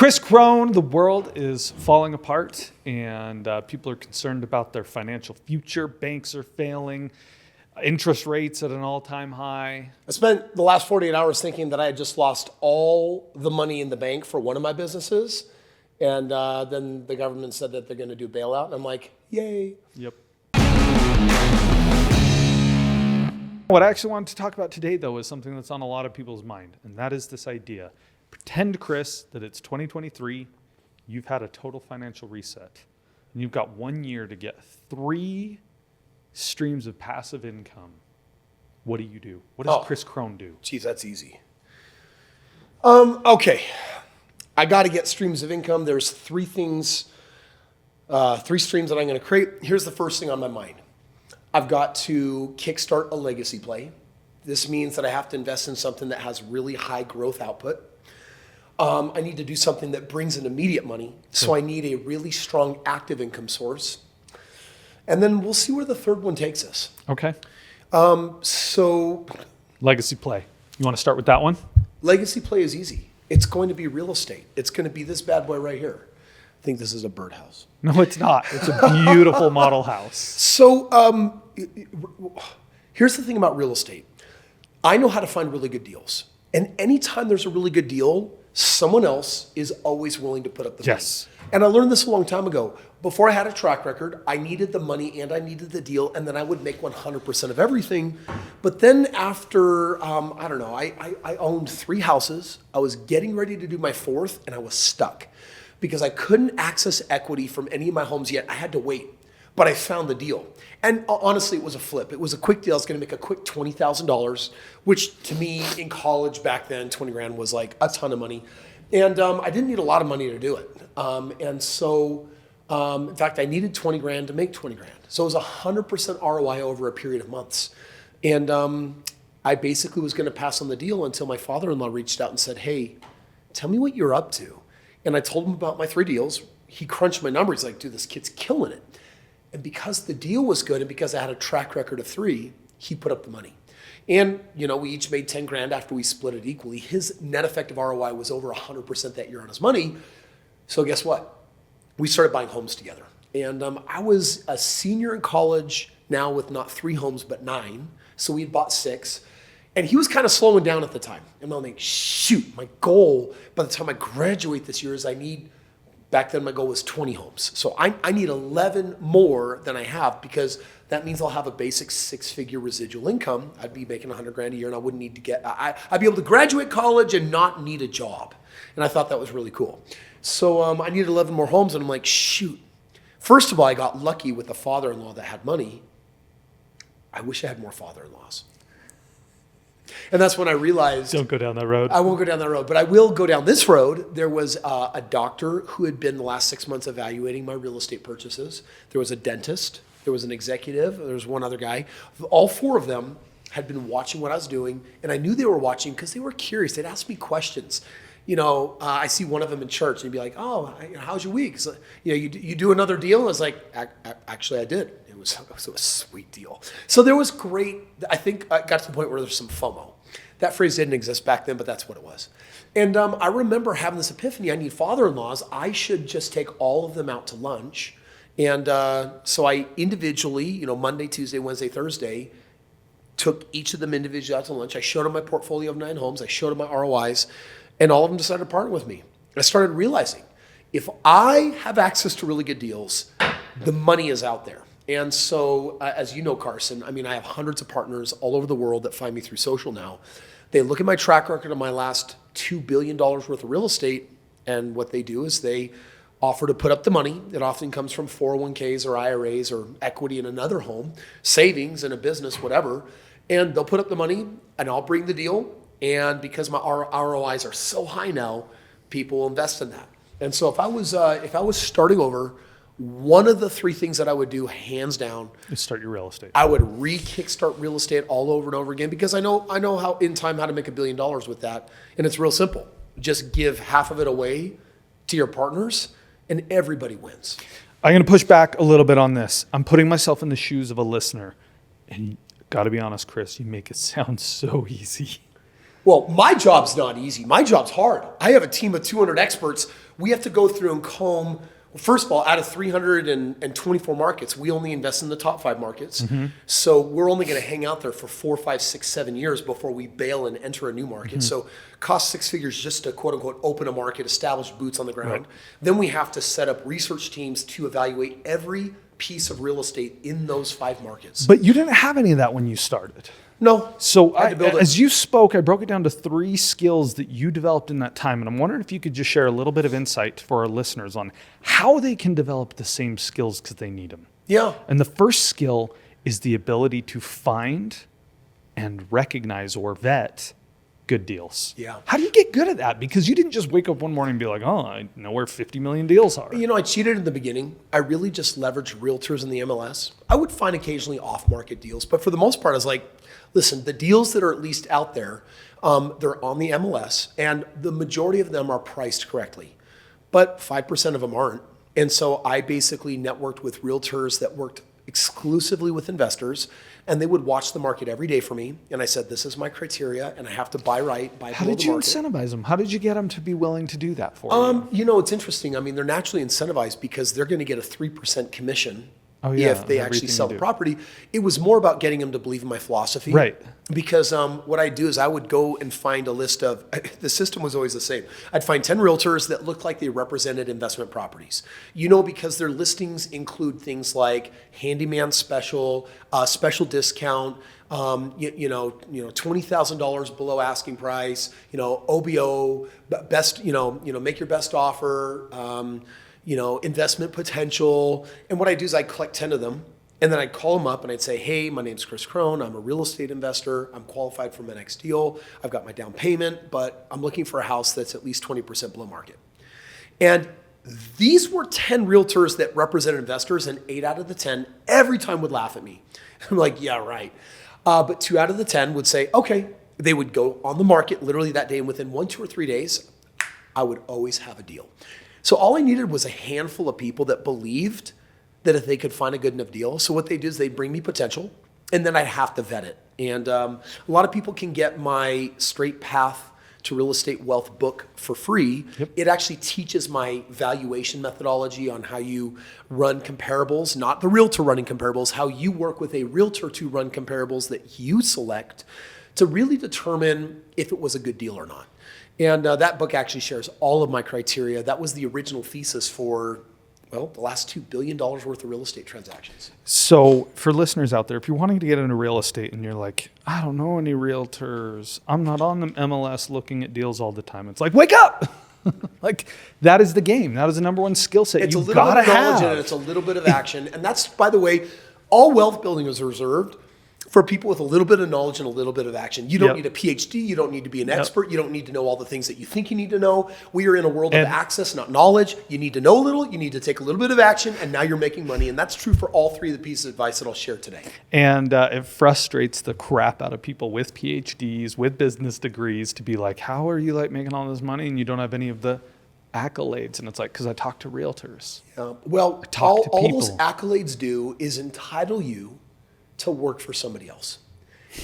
Kris Krohn, the world is falling apart and people are concerned about their financial future. Banks are failing, interest rates at an all-time high. I spent the last 48 hours thinking that I had just lost all the money in the bank for one of my businesses. And then the government said that they're going to do bailout. And I'm like, yay. Yep. What I actually wanted to talk about today, though, is something that's on a lot of people's mind, and that is this idea. Pretend, Kris, that it's 2023, you've had a total financial reset, and you've got 1 year to get 3 streams of passive income. What do you do? What does Kris Krohn do? Geez, that's easy. Okay. I got to get streams of income. There's 3 things, 3 streams that I'm going to create. Here's the first thing on my mind. I've got to kickstart a legacy play. This means that I have to invest in something that has really high growth output. I need to do something that brings in immediate money. So I need a really strong active income source. And then we'll see where the third one takes us. Okay. So Legacy play. You want to start with that one? legacy play is easy. It's going to be real estate. It's going to be this bad boy right here. I think this is a birdhouse. No, it's not. It's a beautiful model house. So here's the thing about real estate. I know how to find really good deals. And anytime there's a really good deal, someone else is always willing to put up the money. Yes. And I learned this a long time ago. Before I had a track record, I needed the money and I needed the deal, and then I would make 100% of everything. But then after, I owned 3 houses. I was getting ready to do my 4th, and I was stuck because I couldn't access equity from any of my homes yet. I had to wait. But I found the deal. And honestly, it was a flip. It was a quick deal. I was going to make a quick $20,000, which to me in college back then, 20 grand was like a ton of money. And I didn't need a lot of money to do it. In fact, I needed 20 grand to make 20 grand. So it was 100% ROI over a period of months. And I basically was going to pass on the deal until my father-in-law reached out and said, hey, tell me what you're up to. And I told him about my 3 deals. He crunched my numbers. He's like, dude, this kid's killing it. And because the deal was good and because I had a track record of 3, he put up the money. And, we each made 10 grand after we split it equally. His net effective ROI was over 100% that year on his money. So guess what? We started buying homes together. And I was a senior in college now with not 3 homes, but 9. So we had bought 6. And he was kind of slowing down at the time. And I'm like, shoot, my goal by the time I graduate this year is back then my goal was 20 homes. So I need 11 more than I have because that means I'll have a basic 6-figure residual income. I'd be making 100 grand a year and I wouldn't need to I'd be able to graduate college and not need a job. And I thought that was really cool. So I needed 11 more homes and I'm like, shoot. First of all, I got lucky with a father-in-law that had money. I wish I had more father-in-laws. And that's when I realized... Don't go down that road. I won't go down that road, but I will go down this road. There was a doctor who had been the last 6 months evaluating my real estate purchases. There was a dentist. There was an executive. There was one other guy. All 4 of them had been watching what I was doing, and I knew they were watching because they were curious. They'd ask me questions. I see one of them in church, and he'd be like, oh, how's your week? So, you do another deal? And I was like, actually, I did. It was a sweet deal. So there was great, I think I got to the point where there's some FOMO. That phrase didn't exist back then, but that's what it was. And I remember having this epiphany. I need father-in-laws. I should just take all of them out to lunch. And so I individually, Monday, Tuesday, Wednesday, Thursday, took each of them individually out to lunch. I showed them my portfolio of 9 homes. I showed them my ROIs. And all of them decided to partner with me. I started realizing if I have access to really good deals, the money is out there. And so, as you know, Carson, I have hundreds of partners all over the world that find me through social now. They look at my track record of my last $2 billion worth of real estate, and what they do is they offer to put up the money. It often comes from 401ks or IRAs or equity in another home, savings in a business, whatever. And they'll put up the money, and I'll bring the deal. And because my ROIs are so high now, people will invest in that. And so if I was starting over, one of the 3 things that I would do, hands down, is start your real estate. I would kickstart real estate all over and over again because I know how to make $1 billion with that, and it's real simple. Just give half of it away to your partners, and everybody wins. I'm going to push back a little bit on this. I'm putting myself in the shoes of a listener, and got to be honest, Kris, you make it sound so easy. Well, my job's not easy. My job's hard. I have a team of 200 experts. We have to go through and comb. First of all, out of 324 markets, we only invest in the top 5 markets. So we're only going to hang out there for 4, 5, 6, 7 years before we bail and enter a new market. So cost 6 figures just to quote unquote open a market, establish boots on the ground. Right. Then we have to set up research teams to evaluate every piece of real estate in those 5 markets. But you didn't have any of that when you started. No. So I had to build it. as you spoke, I broke it down to 3 skills that you developed in that time. And I'm wondering if you could just share a little bit of insight for our listeners on how they can develop the same skills because they need them. Yeah. And the first skill is the ability to find and recognize or vet good deals. Yeah. How do you get good at that? Because you didn't just wake up one morning and be like, oh, I know where 50 million deals are. You know, I cheated in the beginning. I really just leveraged realtors in the MLS. I would find occasionally off-market deals, but for the most part, I was like, listen, the deals that are at least out there, they're on the MLS, and the majority of them are priced correctly, but 5% of them aren't. And so I basically networked with realtors that worked exclusively with investors, and they would watch the market every day for me. And I said, this is my criteria, and I have to buy right, buy How below did the you market. incentivize them? How did you get them to be willing to do that for you? You know, it's interesting. I mean, they're naturally incentivized because they're going to get a 3% commission Oh, yeah, if they on actually everything sell you the do. property. It was more about getting them to believe in my philosophy. Right. Because what I do is I would go and find a list of, the system was always the same. I'd find 10 realtors that looked like they represented investment properties. You know, because their listings include things like handyman special, special discount, $20,000 below asking price, OBO, best, make your best offer, investment potential. And what I do is I collect 10 of them, and then I'd call them up and I'd say, hey, my name's Kris Krohn. I'm a real estate investor. I'm qualified for my next deal. I've got my down payment, but I'm looking for a house that's at least 20% below market. And these were 10 realtors that represented investors, and 8 out of the 10 every time would laugh at me. I'm like, yeah, right. But 2 out of the 10 would say, okay. They would go on the market literally that day, and within 1, 2, or 3 days, I would always have a deal. So all I needed was a handful of people that believed that if they could find a good enough deal. So what they do is they bring me potential, and then I'd have to vet it. And a lot of people can get my Strait Path to Real Estate Wealth book for free. Yep. It actually teaches my valuation methodology on how you run comparables, not the realtor running comparables, how you work with a realtor to run comparables that you select to really determine if it was a good deal or not. And that book actually shares all of my criteria. That was the original thesis for, the last $2 billion worth of real estate transactions. So for listeners out there, if you're wanting to get into real estate and you're like, I don't know any realtors, I'm not on the MLS looking at deals all the time. It's like, wake up! Like, that is the game. That is the number one skill set It's a you've little got bit to of knowledge have. and it's a little bit of action. And that's, by the way, all wealth building is reserved for people with a little bit of knowledge and a little bit of action. You don't Yep. need a PhD. You don't need to be an Yep. expert. You don't need to know all the things that you think you need to know. We are in a world of access, not knowledge. You need to know a little. You need to take a little bit of action, and now you're making money. And that's true for all 3 of the pieces of advice that I'll share today. And it frustrates the crap out of people with PhDs, with business degrees, to be like, how are you like making all this money and you don't have any of the accolades? And it's like, because I talk to realtors. Well, talk to all those people. accolades do is entitle you to work for somebody else.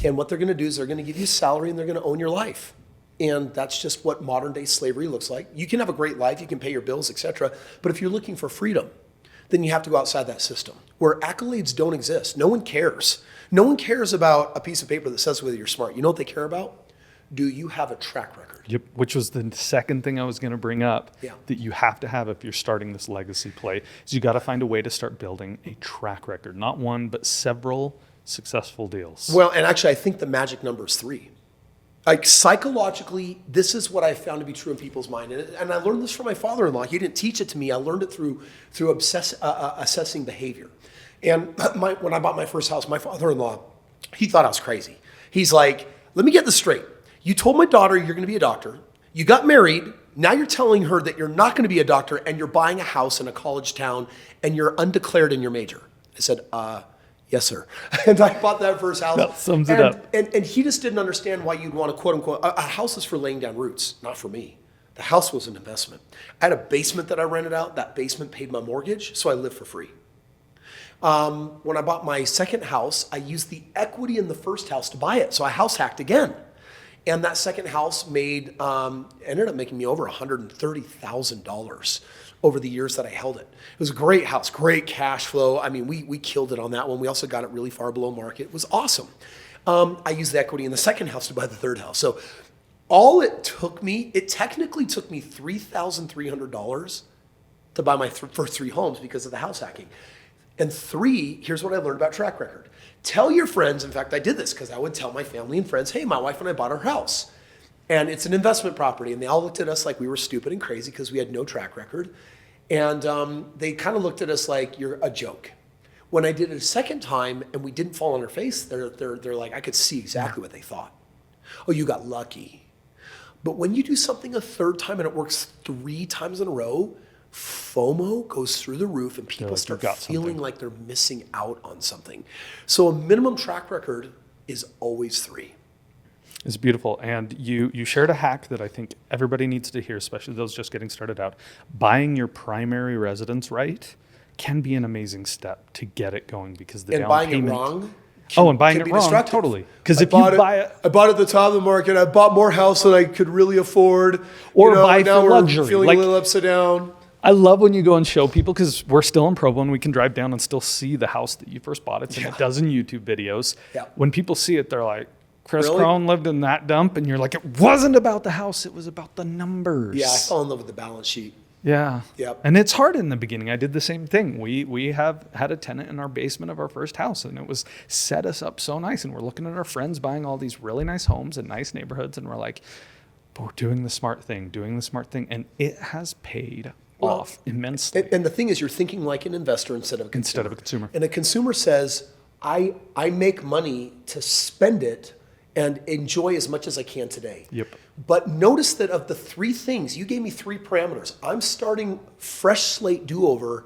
And what they're going to do is they're going to give you a salary and they're going to own your life. And that's just what modern day slavery looks like. You can have a great life, you can pay your bills, etc. But if you're looking for freedom, then you have to go outside that system where accolades don't exist. No one cares. No one cares about a piece of paper that says whether you're smart. You know what they care about? Do you have a track record? Yep, which was the second thing I was going to bring up. Yeah. That you have to have if you're starting this legacy play is you got to find a way to start building a track record, not one but several successful deals. Well, and actually, I think the magic number is 3. Like psychologically, this is what I found to be true in people's mind, and I learned this from my father-in-law. He didn't teach it to me. I learned it through assessing behavior. And when I bought my first house, my father-in-law, he thought I was crazy. He's like, "Let me get this straight. You told my daughter you're going to be a doctor. You got married. Now you're telling her that you're not going to be a doctor, and you're buying a house in a college town, and you're undeclared in your major." I said, yes, sir. And I bought that first house. That sums it up. And he just didn't understand why you'd want to, quote unquote, a house is for laying down roots, not for me. The house was an investment. I had a basement that I rented out. That basement paid my mortgage, so I lived for free. When I bought my second house, I used the equity in the first house to buy it. So I house hacked again. And that second house ended up making me over $130,000 over the years that I held it. It was a great house, great cash flow. I mean, we killed it on that one. We also got it really far below market. It was awesome. I used the equity in the second house to buy the third house. So all it technically took me $3,300 to buy my first 3 homes because of the house hacking. And 3, here's what I learned about track record. Tell your friends, in fact, I did this because I would tell my family and friends, hey, my wife and I bought our house. And it's an investment property. And they all looked at us like we were stupid and crazy because we had no track record. And they kind of looked at us like, you're a joke. When I did it a second time and we didn't fall on our face, they're like, I could see exactly what they thought. Oh, you got lucky. But when you do something a third time and it works 3 times in a row, FOMO goes through the roof and people start feeling like they're missing out on something. So a minimum track record is always 3. It's beautiful. And you shared a hack that I think everybody needs to hear, especially those just getting started out. Buying your primary residence right can be an amazing step to get it going because the down payment. And buying it wrong. And buying it wrong, totally. Because if you buy it, I bought it at the top of the market. I bought more house than I could really afford. Or buy for luxury. Feeling a little upside down. I love when you go and show people because we're still in Provo and we can drive down and still see the house that you first bought. It's in a dozen YouTube videos. Yeah. When people see it, they're like, Kris Krohn lived in that dump. And you're like, it wasn't about the house. It was about the numbers. Yeah, I fell in love with the balance sheet. Yeah. Yep. And it's hard in the beginning. I did the same thing. We have had a tenant in our basement of our first house and it was set us up so nice. And we're looking at our friends buying all these really nice homes in nice neighborhoods. And we're like, but we're doing the smart thing. And it has paid off immensely. And the thing is, you're thinking like an investor instead of a consumer. And a consumer says, I make money to spend it and enjoy as much as I can today. Yep. But notice that of the 3 things, you gave me 3 parameters. I'm starting fresh slate do-over.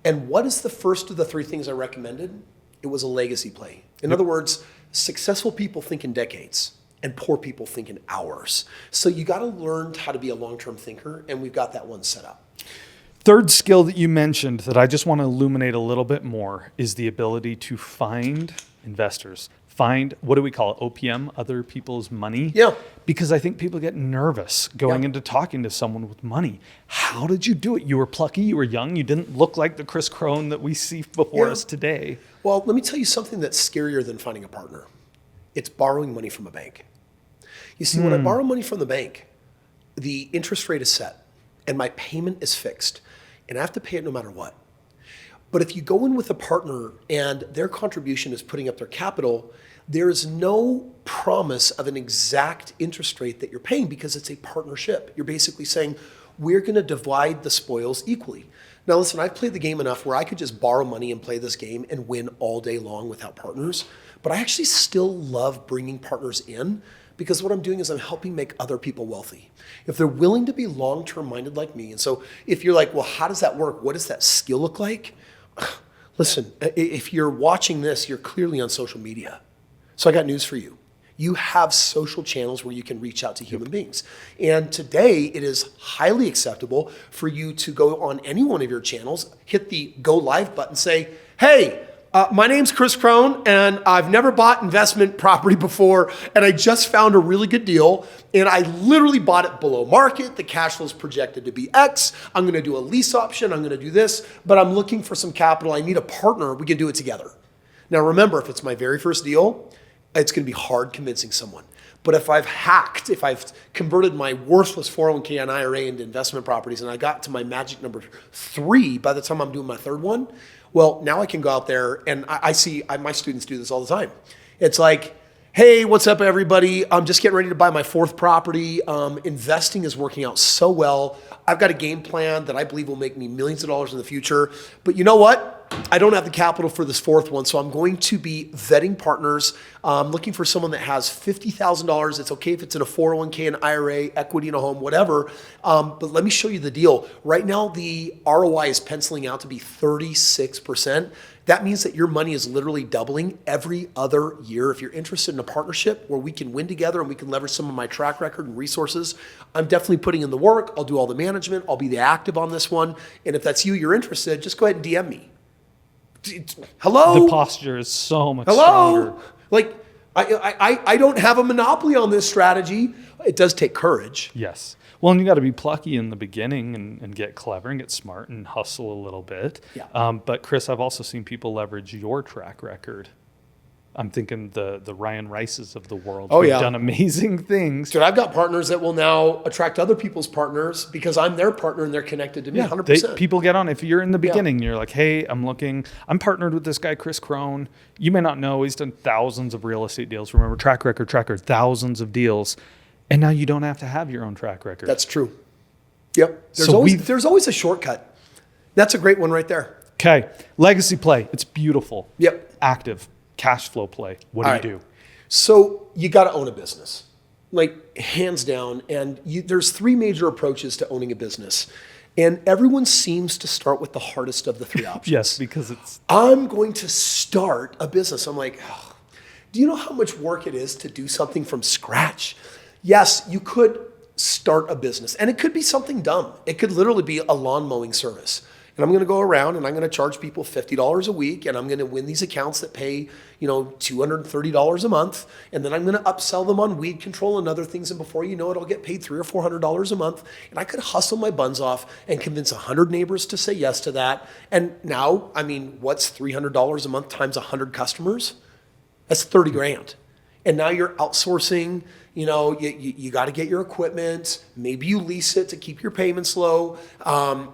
And what is the first of the 3 things I recommended? It was a legacy play. In other words, successful people think in decades and poor people think in hours. So you got to learn how to be a long-term thinker. And we've got that one set up. Third skill that you mentioned that I just want to illuminate a little bit more is the ability to find investors. Find, what do we call it? OPM, other people's money? Yeah. Because I think people get nervous going into talking to someone with money. How did you do it? You were plucky, you were young, you didn't look like the Kris Krohn that we see before us today. Well, let me tell you something that's scarier than finding a partner. It's borrowing money from a bank. You see, when I borrow money from the bank, the interest rate is set and my payment is fixed. And I have to pay it no matter what. But if you go in with a partner and their contribution is putting up their capital, there is no promise of an exact interest rate that you're paying because it's a partnership. You're basically saying, we're going to divide the spoils equally. Now listen, I've played the game enough where I could just borrow money and play this game and win all day long without partners. But I actually still love bringing partners in because what I'm doing is I'm helping make other people wealthy. If they're willing to be long-term minded like me, and so if you're like, well, how does that work? What does that skill look like? Listen, if you're watching this, you're clearly on social media. So I got news for you. You have social channels where you can reach out to human beings. And today it is highly acceptable for you to go on any one of your channels, hit the go live button, say, hey, my name's Kris Krohn, and I've never bought investment property before, and I just found a really good deal, and I literally bought it below market. The cash flow is projected to be X. I'm going to do a lease option. I'm going to do this, but I'm looking for some capital. I need a partner. We can do it together. Now, remember, if it's my very first deal, it's going to be hard convincing someone. But if I've converted my worthless 401k and IRA into investment properties, and I got to my magic number 3 by the time I'm doing my third one, well, now I can go out there, and I see my students do this all the time. It's like, hey, what's up, everybody? I'm just getting ready to buy my 4th property. Investing is working out so well. I've got a game plan that I believe will make me millions of dollars in the future. But you know what? I don't have the capital for this 4th one, so I'm going to be vetting partners. I'm looking for someone that has $50,000. It's okay if it's in a 401k, an IRA, equity in a home, whatever. But let me show you the deal. Right now, the ROI is penciling out to be 36%. That means that your money is literally doubling every other year. If you're interested in a partnership where we can win together and we can leverage some of my track record and resources, I'm definitely putting in the work. I'll do all the management. I'll be the active on this one. And if that's you, you're interested, just go ahead and DM me. Hello? The posture is so much stronger. Like, I don't have a monopoly on this strategy. It does take courage. Yes. Well, and you got to be plucky in the beginning and get clever and get smart and hustle a little bit. Yeah. But Kris, I've also seen people leverage your track record. I'm thinking the Ryan Rices of the world Oh, who've yeah. done amazing things. Dude, I've got partners that will now attract other people's partners because I'm their partner and they're connected to me 100%. People get on. If you're in the beginning, you're like, hey, I'm partnered with this guy, Kris Krohn. You may not know, he's done thousands of real estate deals. Remember, track record, thousands of deals. And now you don't have to have your own track record. That's true. Yep. There's always a shortcut. That's a great one right there. Okay. Legacy play. It's beautiful. Yep. Active. Cash flow play. What do you do? So you got to own a business, like hands down. And there's three major approaches to owning a business. And everyone seems to start with the hardest of the three options. Yes, because I'm going to start a business. I'm like, oh, do you know how much work it is to do something from scratch? Yes, you could start a business. And it could be something dumb. It could literally be a lawn mowing service. And I'm going to go around and I'm going to charge people $50 a week, and I'm going to win these accounts that pay, $230 a month. And then I'm going to upsell them on weed control and other things. And before you know it, I'll get paid $300 or $400 a month. And I could hustle my buns off and convince 100 neighbors to say yes to that. And now, what's $300 a month times 100 customers? That's 30 grand. And now you're outsourcing. You got to get your equipment. Maybe you lease it to keep your payments low.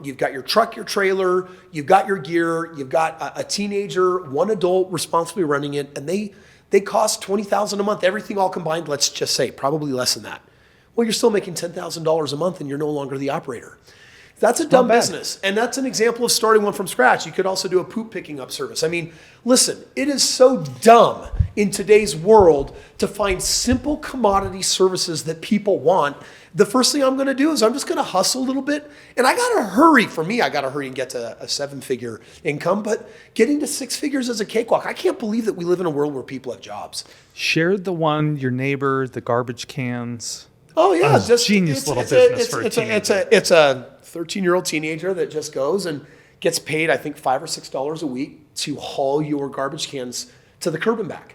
You've got your truck, your trailer. You've got your gear. You've got a teenager, one adult responsibly running it, and they cost $20,000 a month. Everything all combined, let's just say, probably less than that. Well, you're still making $10,000 a month, and you're no longer the operator. That's a dumb business. And that's an example of starting one from scratch. You could also do a poop picking up service. Listen, it is so dumb in today's world to find simple commodity services that people want. The first thing I'm going to do is I'm just going to hustle a little bit. And I got to hurry. For me, I got to hurry and get to a 7-figure income. But getting to 6 figures is a cakewalk. I can't believe that we live in a world where people have jobs. Share the one, your neighbor, the garbage cans. Oh, yeah. Genius little business for a teenager. It's a 13-year-old teenager that just goes and gets paid, I think, $5 or $6 a week to haul your garbage cans to the curb and back.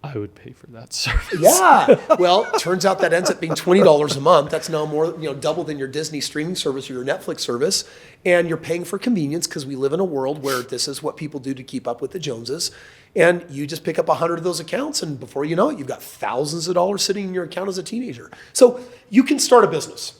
I would pay for that service. Yeah. Well, turns out that ends up being $20 a month. That's now more, double than your Disney streaming service or your Netflix service. And you're paying for convenience because we live in a world where this is what people do to keep up with the Joneses. And you just pick up 100 of those accounts, and before you know it, you've got thousands of dollars sitting in your account as a teenager. So you can start a business.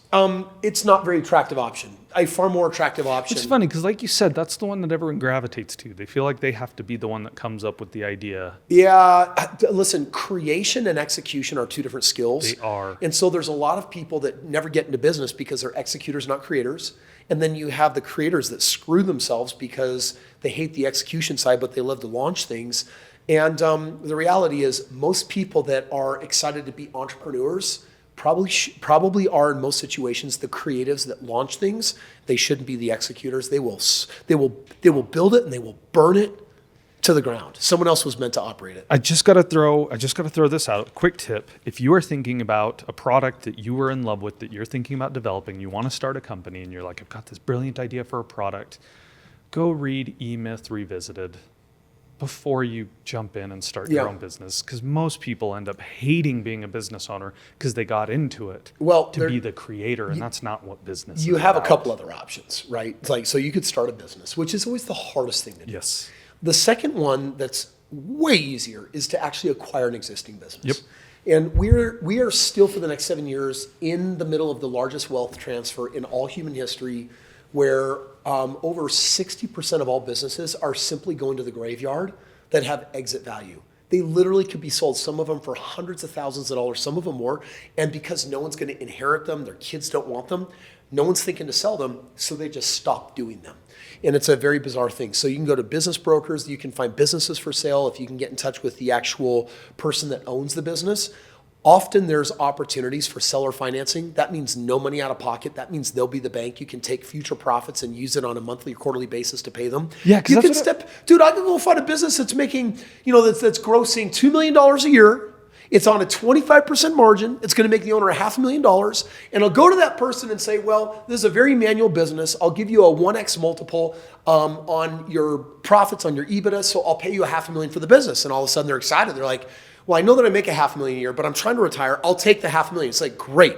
It's not a very attractive option. A far more attractive option. It's funny because, like you said, that's the one that everyone gravitates to. They feel like they have to be the one that comes up with the idea. Yeah. Listen, creation and execution are two different skills. They are. And so there's a lot of people that never get into business because they're executors, not creators. And then you have the creators that screw themselves because they hate the execution side, but they love to launch things. And the reality is most people that are excited to be entrepreneurs probably are in most situations the creatives that launch things. They shouldn't be the executors. They will build it and they will burn it to the ground. Someone else was meant to operate it. I just got to throw this out. Quick tip. If you are thinking about a product that you are in love with, that you're thinking about developing, you want to start a company and you're like, I've got this brilliant idea for a product, go read E-Myth Revisited before you jump in and start your own business. Because most people end up hating being a business owner because they got into it to be the creator, and that's not what business is. You have a couple other options, right? It's like, so you could start a business, which is always the hardest thing to do. Yes. The second one that's way easier is to actually acquire an existing business. Yep. And we are still for the next 7 years in the middle of the largest wealth transfer in all human history, where over 60% of all businesses are simply going to the graveyard that have exit value. They literally could be sold, some of them for hundreds of thousands of dollars, some of them more. And because no one's going to inherit them, their kids don't want them, no one's thinking to sell them, so they just stop doing them. And it's a very bizarre thing. So you can go to business brokers, you can find businesses for sale if you can get in touch with the actual person that owns the business. Often there's opportunities for seller financing. That means no money out of pocket. That means they'll be the bank. You can take future profits and use it on a monthly or quarterly basis to pay them. Yeah, you can dude, I can go find a business that's making, that's grossing $2 million a year. It's on a 25% margin. It's going to make the owner $500,000. And I'll go to that person and say, well, this is a very manual business. I'll give you a 1x multiple on your profits, on your EBITDA. So I'll pay you $500,000 for the business. And all of a sudden they're excited. They're like, Well, I know that I make $500,000 a year, but I'm trying to retire. I'll take the $500,000. It's like, great.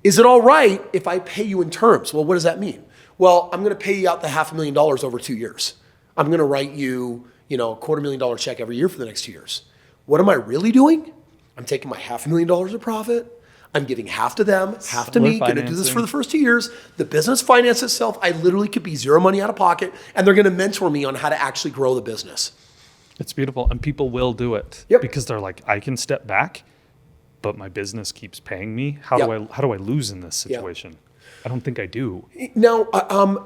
Is it all right if I pay you in terms? Well, what does that mean? Well, I'm going to pay you out the $500,000 over 2 years. I'm going to write you, a $250,000 check every year for the next 2 years. What am I really doing? I'm taking my $500,000 of profit. I'm giving half to them, half to me. Going to do this for the first 2 years. The business finance itself, I literally could be zero money out of pocket, and they're going to mentor me on how to actually grow the business. It's beautiful, and people will do it because they're like, I can step back, but my business keeps paying me. How do I lose in this situation? I don't think I do. Now,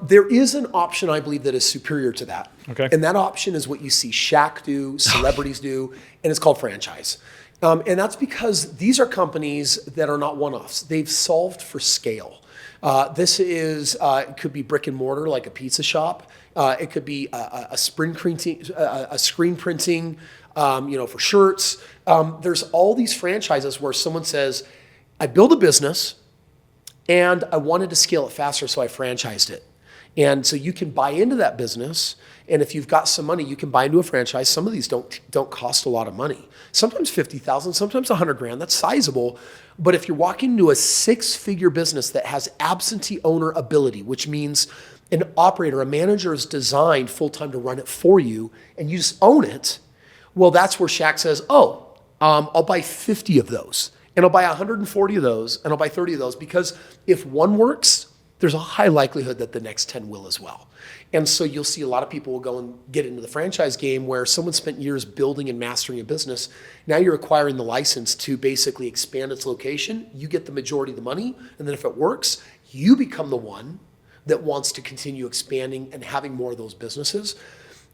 there is an option I believe that is superior to that. Okay. And that option is what you see Shaq do, celebrities do, and it's called franchise. And that's because these are companies that are not one-offs. They've solved for scale. This is, it could be brick and mortar like a pizza shop. It could be a screen printing, for shirts. There's all these franchises where someone says, I build a business and I wanted to scale it faster, so I franchised it. And so you can buy into that business, and if you've got some money, you can buy into a franchise. Some of these don't cost a lot of money. Sometimes $50,000, sometimes $100,000. That's sizable. But if you're walking into a 6-figure business that has absentee owner ability, which means an operator, a manager is designed full-time to run it for you, and you just own it, well, that's where Shaq says, I'll buy 50 of those, and I'll buy 140 of those, and I'll buy 30 of those, because if one works, there's a high likelihood that the next 10 will as well. And so you'll see a lot of people will go and get into the franchise game where someone spent years building and mastering a business. Now you're acquiring the license to basically expand its location. You get the majority of the money, and then if it works, you become the one that wants to continue expanding and having more of those businesses.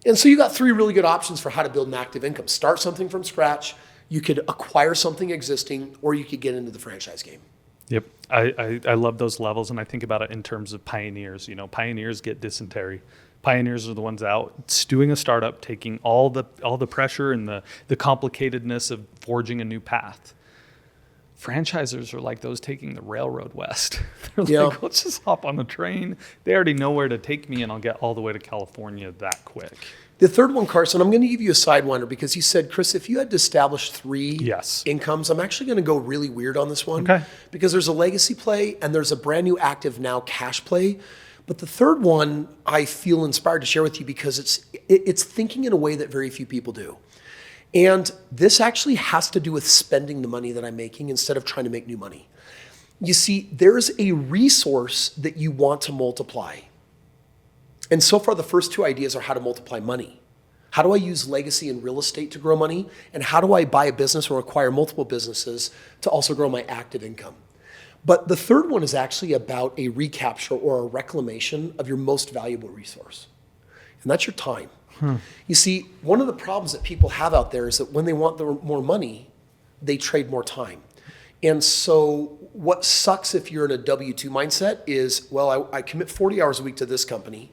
And so you got 3 really good options for how to build an active income. Start something from scratch, you could acquire something existing, or you could get into the franchise game. Yep. I love those levels, and I think about it in terms of pioneers. Pioneers get dysentery. Pioneers are the ones out doing a startup, taking all the pressure and the complicatedness of forging a new path. Franchisers are like those taking the railroad west. They're like, let's just hop on the train. They already know where to take me, and I'll get all the way to California that quick. The third one, Carson, I'm going to give you a sidewinder because you said, Kris, if you had to establish 3 incomes, I'm actually going to go really weird on this one. Okay. Because there's a legacy play and there's a brand new active now cash play. But the third one I feel inspired to share with you because it's thinking in a way that very few people do. And this actually has to do with spending the money that I'm making instead of trying to make new money. You see, there's a resource that you want to multiply. And so far, the first 2 ideas are how to multiply money. How do I use legacy and real estate to grow money? And how do I buy a business or acquire multiple businesses to also grow my active income? But the third one is actually about a recapture or a reclamation of your most valuable resource. And that's your time. You see, one of the problems that people have out there is that when they want more money, they trade more time. And so what sucks if you're in a W-2 mindset is, well, I commit 40 hours a week to this company,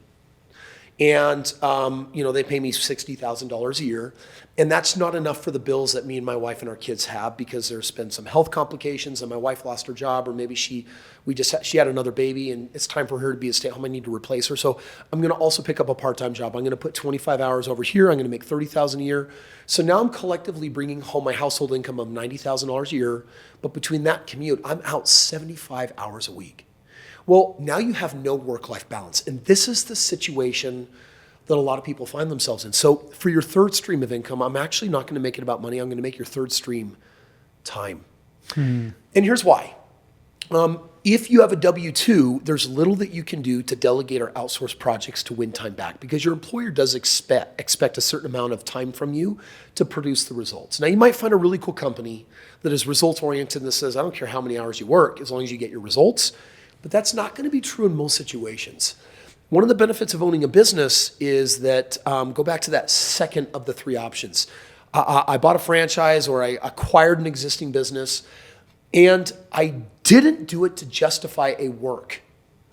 and they pay me $60,000 a year, and that's not enough for the bills that me and my wife and our kids have because there's been some health complications, and my wife lost her job, or maybe she had another baby, and it's time for her to be a stay-at-home. I need to replace her, so I'm going to also pick up a part-time job. I'm going to put 25 hours over here. I'm going to make $30,000 a year. So now I'm collectively bringing home my household income of $90,000 a year, but between that commute, I'm out 75 hours a week. Well, now you have no work-life balance. And this is the situation that a lot of people find themselves in. So for your third stream of income, I'm actually not going to make it about money. I'm going to make your third stream time. And here's why. If you have a W-2, there's little that you can do to delegate or outsource projects to win time back because your employer does expect a certain amount of time from you to produce the results. Now, you might find a really cool company that is results-oriented and that says, I don't care how many hours you work as long as you get your results. But that's not going to be true in most situations. One of the benefits of owning a business is that, go back to that second of the 3 options. I bought a franchise or I acquired an existing business, and I didn't do it to justify a work.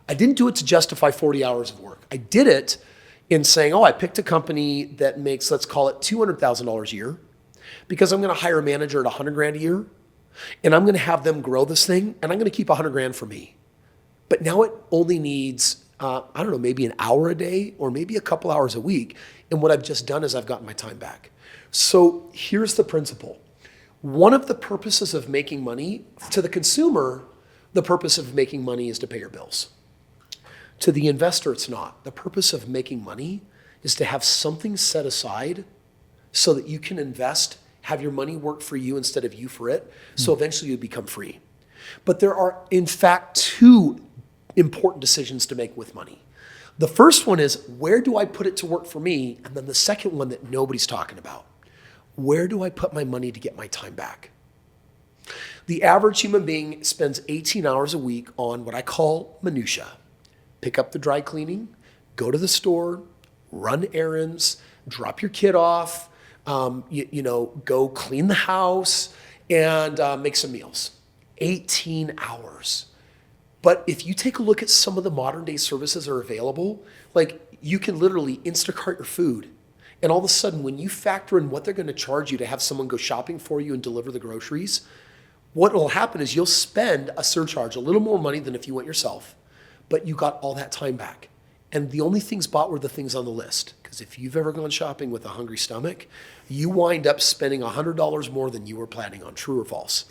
I didn't do it to justify 40 hours of work. I did it in saying, I picked a company that makes, let's call it $200,000 a year, because I'm going to hire a manager at $100,000 a year, and I'm going to have them grow this thing, and I'm going to keep $100,000 for me. But now it only needs, maybe an hour a day or maybe a couple hours a week. And what I've just done is I've gotten my time back. So here's the principle. One of the purposes of making money, to the consumer, the purpose of making money is to pay your bills. To the investor, it's not. The purpose of making money is to have something set aside so that you can invest, have your money work for you instead of you for it, so eventually you become free. But there are, in fact, two important decisions to make with money. The first one is, where do I put it to work for me? And then the second one that nobody's talking about, where do I put my money to get my time back? The average human being spends 18 hours a week on what I call minutia. Pick up the dry cleaning, go to the store, run errands, drop your kid off, go clean the house, and make some meals. 18 hours. But if you take a look at some of the modern day services that are available, like you can literally Instacart your food. And all of a sudden, when you factor in what they're going to charge you to have someone go shopping for you and deliver the groceries, what will happen is you'll spend a surcharge, a little more money than if you went yourself, but you got all that time back. And the only things bought were the things on the list. Because if you've ever gone shopping with a hungry stomach, you wind up spending $100 more than you were planning on. True or false?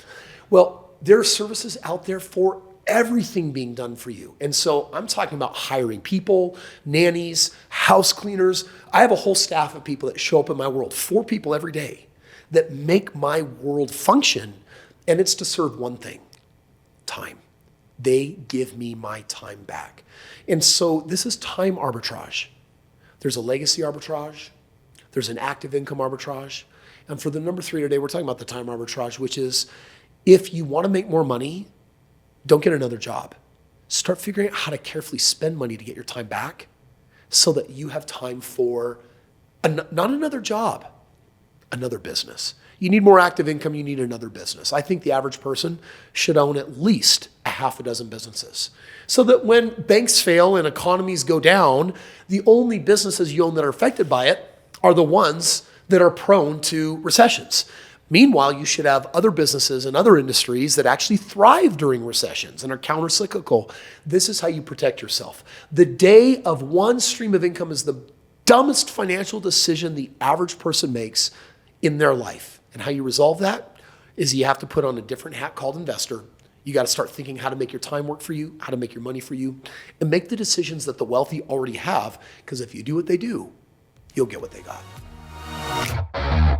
Well, there are services out there for everything being done for you. And so I'm talking about hiring people, nannies, house cleaners. I have a whole staff of people that show up in my world, 4 people every day, that make my world function. And it's to serve one thing, time. They give me my time back. And so this is time arbitrage. There's a legacy arbitrage. There's an active income arbitrage. And for the number 3 today, we're talking about the time arbitrage, which is if you want to make more money, don't get another job. Start figuring out how to carefully spend money to get your time back so that you have time for not another job, another business. You need more active income, you need another business. I think the average person should own at least a half a dozen businesses so that when banks fail and economies go down, the only businesses you own that are affected by it are the ones that are prone to recessions. Meanwhile, you should have other businesses and other industries that actually thrive during recessions and are counter-cyclical. This is how you protect yourself. The day of one stream of income is the dumbest financial decision the average person makes in their life. And how you resolve that is you have to put on a different hat called investor. You got to start thinking how to make your time work for you, how to make your money for you, and make the decisions that the wealthy already have. Because if you do what they do, you'll get what they got.